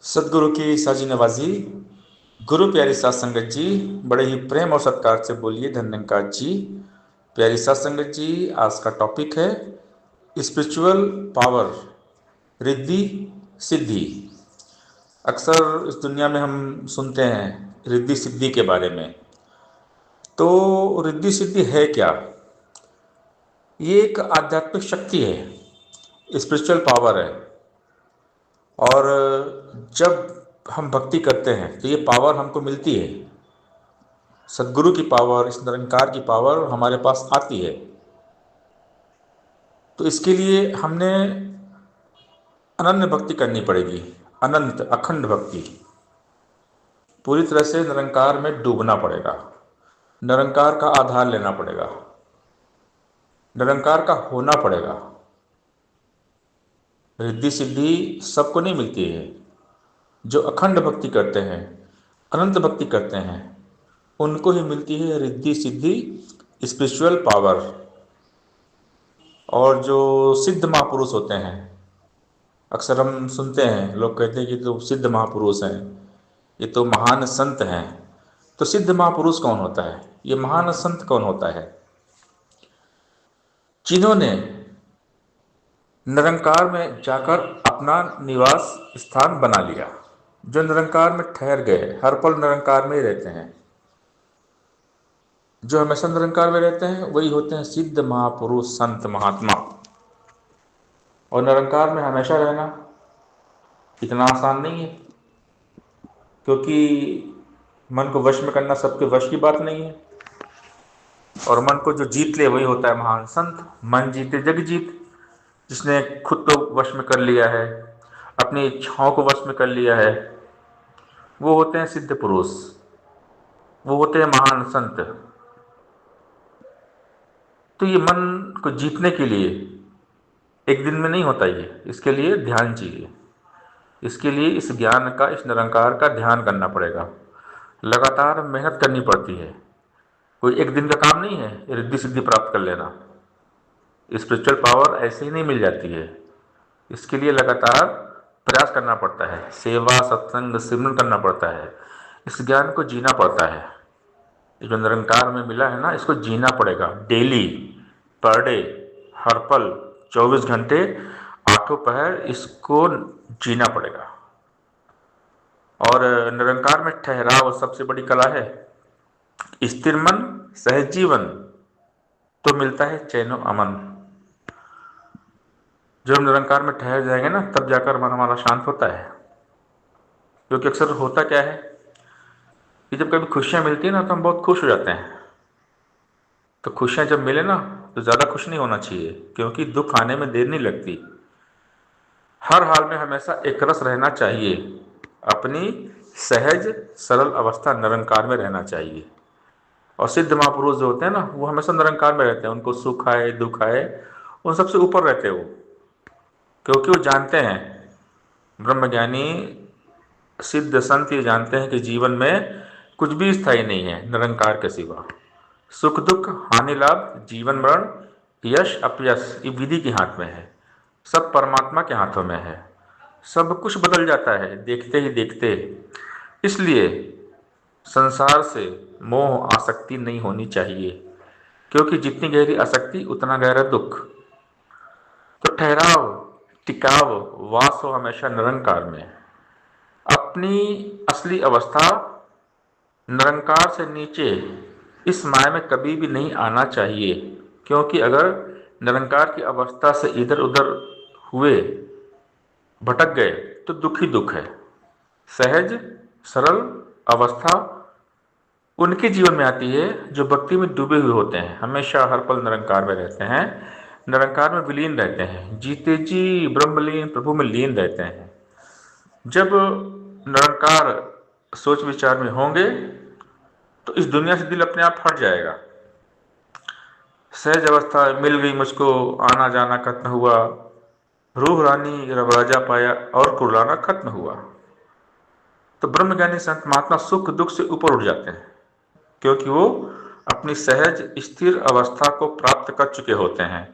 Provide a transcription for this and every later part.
सदगुरु की साजी नवाजी। गुरु प्यारी सात संगत जी, बड़े ही प्रेम और सत्कार से बोलिए धन्यकार जी। प्यारी सात संगत जी, आज का टॉपिक है स्पिरिचुअल पावर, रिद्धि सिद्धि। अक्सर इस दुनिया में हम सुनते हैं रिद्धि सिद्धि के बारे में। तो रिद्धि सिद्धि है क्या? ये एक आध्यात्मिक शक्ति है, स्पिरिचुअल पावर है। और जब हम भक्ति करते हैं तो ये पावर हमको मिलती है। सदगुरु की पावर, इस निरंकार की पावर हमारे पास आती है। तो इसके लिए हमने अनन्य भक्ति करनी पड़ेगी। अनंत अखंड भक्ति, पूरी तरह से निरंकार में डूबना पड़ेगा। निरंकार का आधार लेना पड़ेगा, निरंकार का होना पड़ेगा। रिद्धि सिद्धि सबको नहीं मिलती है। जो अखंड भक्ति करते हैं, अनंत भक्ति करते हैं, उनको ही मिलती है रिद्धि सिद्धि, स्पिरिचुअल पावर। और जो सिद्ध महापुरुष होते हैं, अक्सर हम सुनते हैं लोग कहते हैं कि तो सिद्ध महापुरुष हैं, ये तो महान संत हैं। तो सिद्ध महापुरुष कौन होता है? ये महान संत कौन होता है? जिन्होंने निरंकार में जाकर अपना निवास स्थान बना लिया, जो निरंकार में ठहर गए, हर पल निरंकार में ही रहते हैं। जो हमेशा निरंकार में रहते हैं वही होते हैं सिद्ध महापुरुष, संत महात्मा। और निरंकार में हमेशा रहना इतना आसान नहीं है, क्योंकि मन को वश में करना सबके वश की बात नहीं है। और मन को जो जीत ले वही होता है महान संत। मन जीते जग जीत। जिसने खुद को वश में कर लिया है, अपनी इच्छाओं को वश में कर लिया है, वो होते हैं सिद्ध पुरुष, वो होते हैं महान संत। तो ये मन को जीतने के लिए एक दिन में नहीं होता, ये इसके लिए ध्यान चाहिए। इसके लिए इस ज्ञान का, इस निरंकार का ध्यान करना पड़ेगा। लगातार मेहनत करनी पड़ती है। कोई एक दिन का काम नहीं है रिद्धि सिद्धि प्राप्त कर लेना। स्पिरिचुअल पावर ऐसे ही नहीं मिल जाती है। इसके लिए लगातार प्रयास करना पड़ता है, सेवा सत्संग सिमरन करना पड़ता है। इस ज्ञान को जीना पड़ता है। ये जो निरंकार में मिला है ना, इसको जीना पड़ेगा डेली, पर डे, हर पल, 24 घंटे, आठों पहर इसको जीना पड़ेगा। और निरंकार में ठहराव सबसे बड़ी कला है। स्थिर मन, सहज जीवन, तो मिलता है चैनो अमन। जब हम निरंकार में ठहर जाएंगे ना, तब जाकर मन हमारा शांत होता है। क्योंकि अक्सर होता क्या है कि जब कभी खुशियां मिलती है ना, तो हम बहुत खुश हो जाते हैं। तो खुशियां जब मिले ना, तो ज़्यादा खुश नहीं होना चाहिए, क्योंकि दुख आने में देर नहीं लगती। हर हाल में हमेशा एक रस रहना चाहिए। अपनी सहज सरल अवस्था निरंकार में रहना चाहिए। और सिद्ध महापुरुष जो होते हैं ना, वो हमेशा निरंकार में रहते हैं। उनको सुख आए दुख आए, उन सबसे ऊपर रहते हैं वो। क्योंकि वो जानते हैं, ब्रह्मज्ञानी सिद्ध संत ये जानते हैं कि जीवन में कुछ भी स्थायी नहीं है निरंकार के सिवा। सुख दुख, हानि लाभ, जीवन मरण, यश अपयश, ये विधि के हाथ में है। सब परमात्मा के हाथों में है। सब कुछ बदल जाता है देखते ही देखते। इसलिए संसार से मोह आसक्ति नहीं होनी चाहिए, क्योंकि जितनी गहरी आसक्ति उतना गहरा दुख। तो ठहराव, टिकाव, वास हो हमेशा निरंकार में। अपनी असली अवस्था निरंकार से नीचे इस माया में कभी भी नहीं आना चाहिए। क्योंकि अगर निरंकार की अवस्था से इधर उधर हुए, भटक गए, तो दुख ही दुख है। सहज सरल अवस्था उनके जीवन में आती है जो भक्ति में डूबे हुए होते हैं, हमेशा हर पल निरंकार में रहते हैं, निरंकार में विलीन रहते हैं, जीते जी ब्रह्मलीन प्रभु में लीन रहते हैं। जब निरंकार सोच विचार में होंगे, तो इस दुनिया से दिल अपने आप हट जाएगा। सहज अवस्था मिल गई मुझको, आना जाना खत्म हुआ, रूह रानी रब राजा पाया और कुर्लाना खत्म हुआ। तो ब्रह्मज्ञानी संत महात्मा सुख दुख से ऊपर उठ जाते हैं, क्योंकि वो अपनी सहज स्थिर अवस्था को प्राप्त कर चुके होते हैं,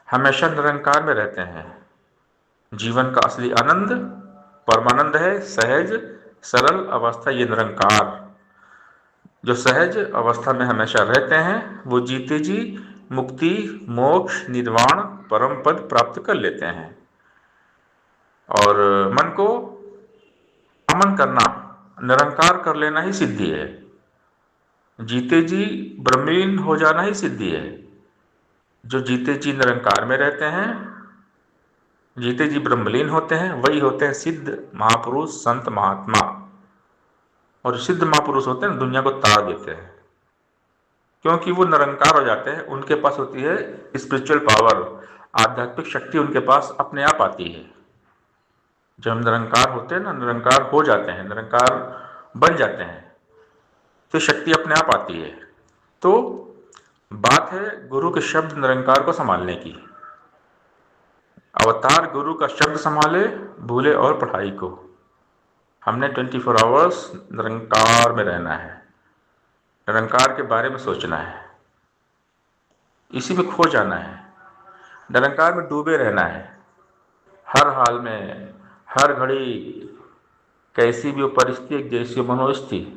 हमेशा निरंकार में रहते हैं। जीवन का असली आनंद परमानंद है, सहज सरल अवस्था ये निरंकार। जो सहज अवस्था में हमेशा रहते हैं वो जीते जी मुक्ति, मोक्ष, निर्वाण, परम पद प्राप्त कर लेते हैं। और मन को अमन करना, निरंकार कर लेना ही सिद्धि है। जीते जी ब्रह्मलीन हो जाना ही सिद्धि है। जो जीते जी निरंकार में रहते हैं, जीते जी ब्रह्मलीन होते हैं, वही होते हैं सिद्ध महापुरुष, संत, महात्मा। और सिद्ध महापुरुष होते हैं दुनिया को ताड़ देते हैं, क्योंकि वो निरंकार हो जाते हैं। उनके पास होती है स्पिरिचुअल पावर, आध्यात्मिक शक्ति उनके पास अपने आप आती है। जब हम निरंकार होते हैं ना, निरंकार हो जाते हैं, निरंकार बन जाते हैं, तो शक्ति अपने आप आती है। तो बात है गुरु के शब्द निरंकार को संभालने की। अवतार गुरु का शब्द संभाले, भूले और पढ़ाई को। हमने 24 आवर्स निरंकार में रहना है, निरंकार के बारे में सोचना है, इसी में खो जाना है, निरंकार में डूबे रहना है। हर हाल में, हर घड़ी, कैसी भी परिस्थिति, जैसी मनोस्थिति,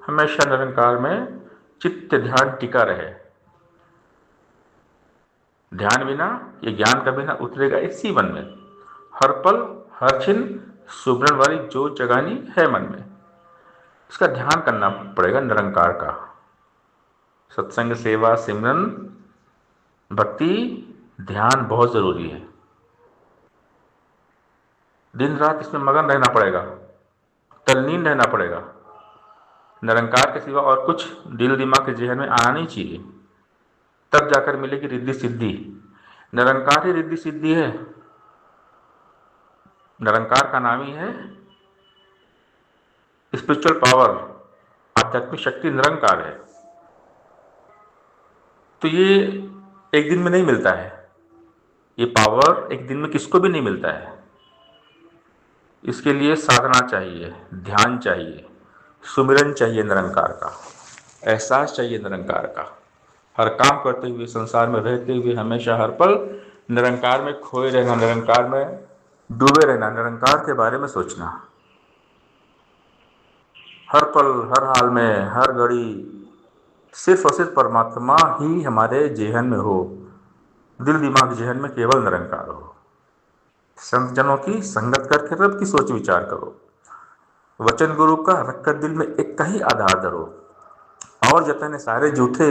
हमेशा निरंकार में चित्त ध्यान टिका रहे। ध्यान बिना ये ज्ञान कभी ना उतरेगा इसी मन में। हर पल हर क्षण सुबरन वाली जोत जगानी है मन में। इसका ध्यान करना पड़ेगा निरंकार का। सत्संग, सेवा, सिमरन, भक्ति, ध्यान बहुत जरूरी है। दिन रात इसमें मगन रहना पड़ेगा, तल्लीन रहना पड़ेगा। निरंकार के सिवा और कुछ दिल दिमाग के जहन में आना नहीं चाहिए, तब जाकर मिलेगी रिद्धि सिद्धि। निरंकार ही रिद्धि सिद्धि है। निरंकार का नाम ही है स्पिरिचुअल पावर, आध्यात्मिक शक्ति निरंकार है। तो ये एक दिन में नहीं मिलता है, ये पावर एक दिन में किसको भी नहीं मिलता है। इसके लिए साधना चाहिए, ध्यान चाहिए, सुमिरन चाहिए, निरंकार का एहसास चाहिए, निरंकार का। हर काम करते हुए, संसार में रहते हुए, हमेशा हर पल निरंकार में खोए रहना, निरंकार में डूबे रहना, निरंकार के बारे में सोचना। हर पल, हर हाल में, हर घड़ी सिर्फ और सिर्फ परमात्मा ही हमारे जेहन में हो, दिल दिमाग जेहन में केवल निरंकार हो। संत जनों की संगत करके रब की सोच विचार करो, वचन गुरु का रखकर दिल में एक का ही आधार धरो। और जतने सारे झूठे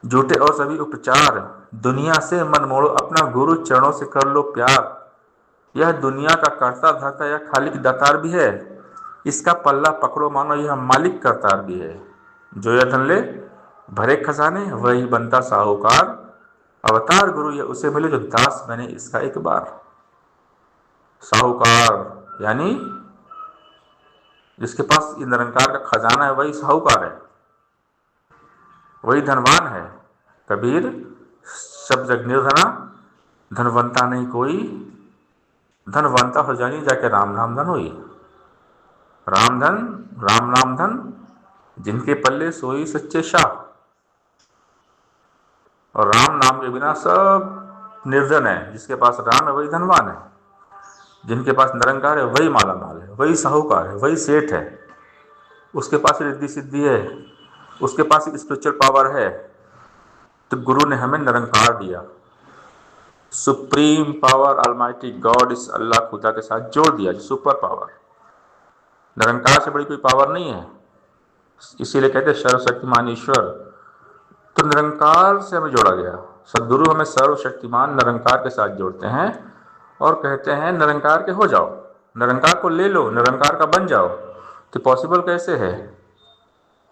झूठे और सभी उपचार, दुनिया से मन मोड़ो, अपना गुरु चरणों से कर लो प्यार। यह दुनिया का करता धरता, यह खालिक दातार भी है, इसका पल्ला पकड़ो मानो यह मालिक करतार भी है। जो यह धन ले भरे खजाने, वही बनता साहूकार। अवतार गुरु यह उसे मिले जो दास बने इसका एक बार। साहूकार यानी जिसके पास ये निरंकार का खजाना है, वही साहूकार है, वही धनवान है। कबीर सब जग निर्धना, धनवंता नहीं कोई, धनवंता हो जानी जाके राम नाम धन होई। राम धन, राम नाम धन, जिनके पल्ले सोई सच्चे शाह। और राम नाम के बिना सब निर्धन है, जिसके पास राम है वही धनवान है, जिनके पास निरंकार है वही माला माल है, वही साहूकार है, वही सेठ है। उसके पास रिद्धि सिद्धि है, उसके पास स्पिरिचुअल पावर है। तो गुरु ने हमें निरंकार दिया, सुप्रीम पावर, ऑलमाइटी गॉड, इस अल्लाह खुदा के साथ जोड़ दिया, सुपर पावर। निरंकार से बड़ी कोई पावर नहीं है, इसीलिए कहते हैं सर्वशक्तिमान ईश्वर। तो निरंकार से हमें जोड़ा गया। सदगुरु हमें सर्वशक्तिमान निरंकार के साथ जोड़ते हैं और कहते हैं निरंकार के हो जाओ, निरंकार को ले लो, निरंकार का बन जाओ। तो पॉसिबल कैसे है?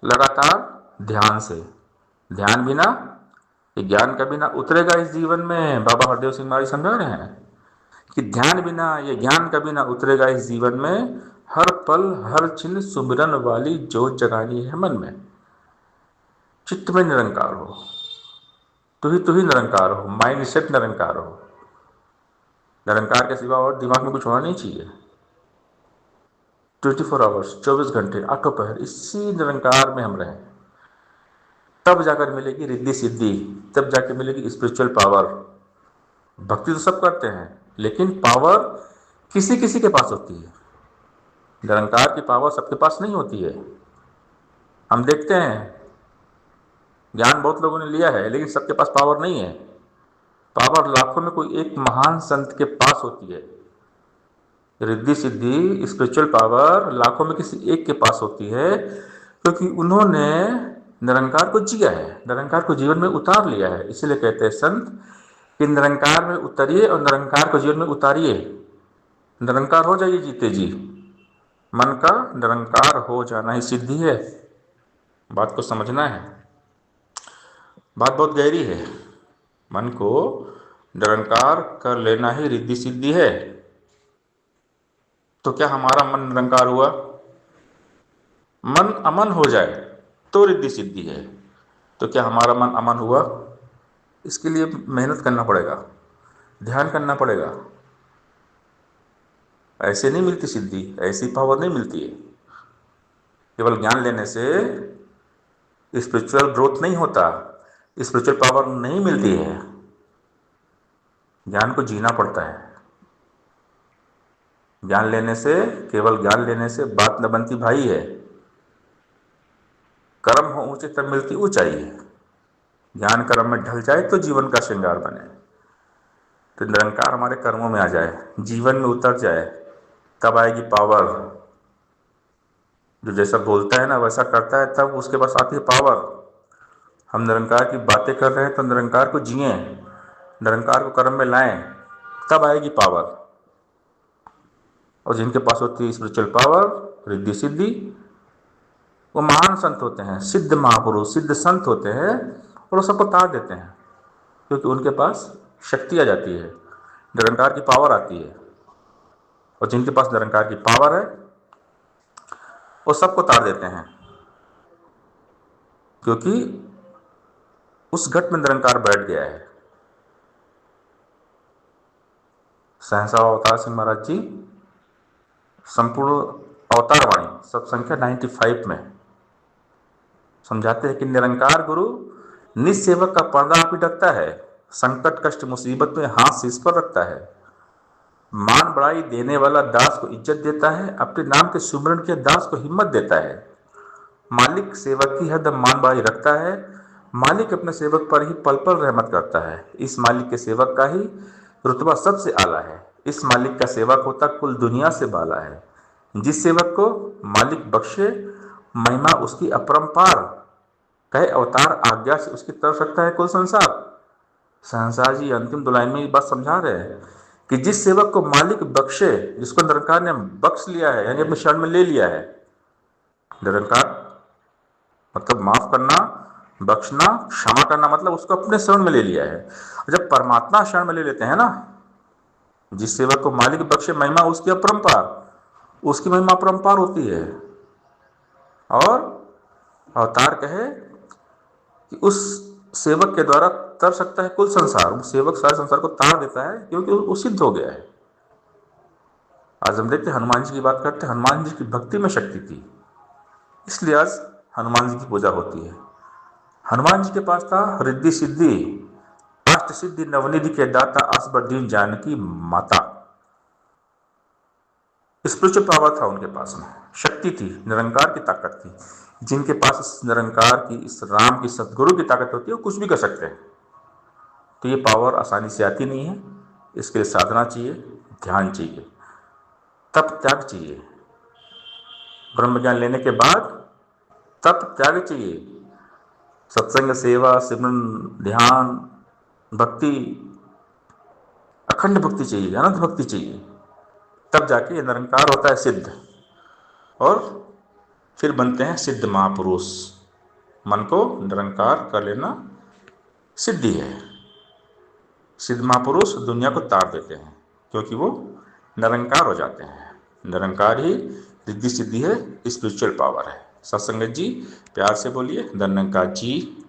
लगातार ध्यान से। ध्यान बिना ये ज्ञान कभी ना उतरेगा इस जीवन में। बाबा हरदेव सिंह महाराज समझा रहे हैं कि ध्यान बिना ये ज्ञान कभी ना उतरेगा इस जीवन में। हर पल हर क्षण सुमिरन वाली जोत जगानी है मन में। चित्त में निरंकार हो, तू ही निरंकार हो, माइंड सेट निरंकार हो। निरंकार के सिवा और दिमाग में कुछ होना नहीं चाहिए। 24 आवर्स, 24 घंटे, आठों पहर इसी निरंकार में हम रहें, तब जाकर मिलेगी रिद्धि सिद्धि, तब जाकर मिलेगी स्पिरिचुअल पावर। भक्ति तो सब करते हैं, लेकिन पावर किसी किसी के पास होती है। निरंकार की पावर सबके पास नहीं होती है। हम देखते हैं ज्ञान बहुत लोगों ने लिया है, लेकिन सबके पास पावर नहीं है। पावर लाखों में कोई एक महान संत के पास होती है। रिद्धि सिद्धि स्पिरिचुअल पावर लाखों में किसी एक के पास होती है, क्योंकि उन्होंने निरंकार को जिया है, निरंकार को जीवन में उतार लिया है। इसीलिए कहते हैं संत कि निरंकार में उतरिए और निरंकार को जीवन में उतारिए। निरंकार हो जाइए जीते जी। मन का निरंकार हो जाना ही सिद्धि है। बात को समझना है, बात बहुत गहरी है। मन को निरंकार कर लेना ही रिद्धि सिद्धि है। तो क्या हमारा मन निरंकार हुआ? मन अमन हो जाए तो रिद्धि सिद्धि है। तो क्या हमारा मन अमन हुआ? इसके लिए मेहनत करना पड़ेगा, ध्यान करना पड़ेगा। ऐसे नहीं मिलती सिद्धि, ऐसी पावर नहीं मिलती है। केवल ज्ञान लेने से स्पिरिचुअल ग्रोथ नहीं होता, स्पिरिचुअल पावर नहीं मिलती है। ज्ञान को जीना पड़ता है। ज्ञान लेने से, केवल ज्ञान लेने से बात न बनती भाई है। कर्म हो ऊंचे तब मिलती ऊंचाई है। ज्ञान कर्म में ढल जाए तो जीवन का श्रृंगार बने। तो निरंकार हमारे कर्मों में आ जाए, जीवन में उतर जाए, तब आएगी पावर। जो जैसा बोलता है ना वैसा करता है, तब उसके पास आती है पावर। हम निरंकार की बातें कर रहे हैं तो निरंकार को जिए, निरंकार को कर्म में लाएं, तब आएगी पावर। और जिनके पास होती है स्पिरिचुअल पावर, रिद्धि सिद्धि, वो महान संत होते हैं, सिद्ध महापुरुष, सिद्ध संत होते हैं, और वो सबको तार देते हैं, क्योंकि उनके पास शक्ति आ जाती है, निरंकार की पावर आती है। और जिनके पास निरंकार की पावर है वो सबको तार देते हैं, क्योंकि उस घट में निरंकार बैठ गया है। सहसा अवतार सिंह महाराज जी संपूर्ण अवतार वाणी सब संख्या 95 में समझाते हैं कि निरंकार गुरु निसेवक का पर्दा आप ही ढकता है, संकट कष्ट मुसीबत में हाथ शीश पर रखता है, मान बढ़ाई देने वाला दास को इज्जत देता है, अपने नाम के सुमरण के दास को हिम्मत देता है। मालिक सेवक की हरदम मान बढ़ाई रखता है, मालिक अपने सेवक पर ही पल पल रहमत करता है। इस मालिक के सेवक का ही रुतबा सबसे आला है, इस मालिक का सेवक होता कुल दुनिया से बाला है। जिस सेवक को मालिक बख्शे महिमा उसकी अपरंपार, कहे अवतार आज्ञा से उसकी तरफ सकता है कुल संसार। संसार जी अंतिम दो लाइन में ये बात समझा रहे हैं कि जिस सेवक को मालिक बख्शे, जिसको निरंकार ने बख्श लिया है, यानी अपने शरण में ले लिया है। निरंकार मतलब माफ करना, बख्शना, क्षमा करना, मतलब उसको अपने शरण में ले लिया है। और जब परमात्मा शरण में ले लेते हैं ना, जिस सेवक को मालिक बख्शे महिमा उसकी अपरंपार, उसकी महिमा अपरंपार होती है। और अवतार कहे कि उस सेवक के द्वारा तर सकता है कुल संसार, वो सेवक सारे संसार को तार देता है, क्योंकि वो सिद्ध हो गया है। आज हम देखते हनुमान जी की बात करते हैं, हनुमान जी की भक्ति में शक्ति थी, इसलिए आज हनुमान जी की पूजा होती है। हनुमान जी के पास था रिद्धि सिद्धि, अष्ट सिद्धि नवनिधि के दाता, असबर दीन जानकी माता। स्पिरिचुअल पावर था उनके पास में, शक्ति थी, निरंकार की ताकत थी। जिनके पास इस निरंकार की, इस राम की, सदगुरु की ताकत होती है, वो कुछ भी कर सकते हैं। तो ये पावर आसानी से आती नहीं है, इसके लिए साधना चाहिए, ध्यान चाहिए, तप त्याग चाहिए। ब्रह्म ज्ञान लेने के बाद तप त्याग चाहिए, सत्संग, सेवा, सिमरन, ध्यान, भक्ति, अखंड भक्ति चाहिए, अनंत भक्ति चाहिए, तब जाके ये निरंकार होता है सिद्ध। और फिर बनते हैं सिद्ध महापुरुष। मन को निरंकार कर लेना सिद्धि है। सिद्ध महापुरुष दुनिया को तार देते हैं, क्योंकि वो निरंकार हो जाते हैं। निरंकार ही रिद्धि सिद्धि है, स्पिरिचुअल पावर है। सत्संगत जी प्यार से बोलिए, धन्यंकार जी।